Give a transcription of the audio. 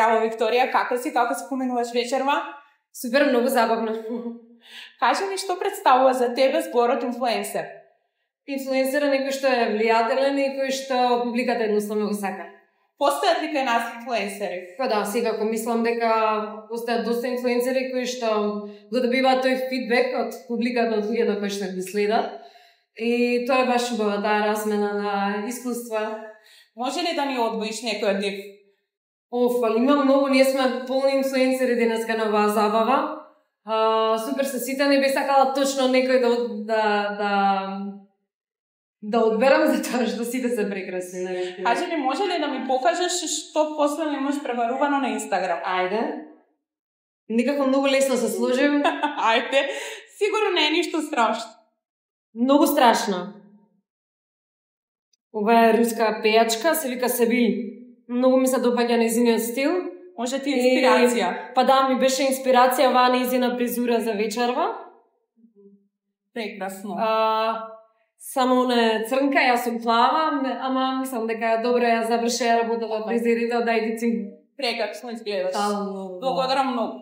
Здраво, Виктория, како си поменуваш вечерва? Супер, многу забавно. Кажи ми, што представува за тебе зборот инфлуенсер? Инфлуенсер е некој што е влијателен и кој што публиката едноставно го сака. Постојат ли кај нас инфлуенсери? Па да, секако мислам дека постојат доста инфлуенсери кои што го добиваат тој фидбек од публиката, од луѓето кои што ги следат. И тоа е баш убава, таа размена на искуства. Може ли да ни одвоиш некој од нив? Има многу, ние сме полни инфлуенсери денеска на оваа забава. Супер се сите, не би сакала точно некој да одберам, затоа што сите се прекрасни. Кажи ли, може ли да ми покажеш што последно имаш преварувано на Инстаграм? Ајде. Никако многу лесно се сложим. Ајде. Сигурно не е ништо страшно. Многу страшно. Ова е руска пејачка, се вика Себи. Многу ми се допаѓа нејзиниот стил. Може ти инспирација? Па да, ми беше инспирација оваа нејзина призура за вечерва. Прекрасно. Само не црнка, јас сум плава, ама мислам дека добро ја заврши работата презерите од Ајдици. Прекрасно изгледаш. Благодарам многу.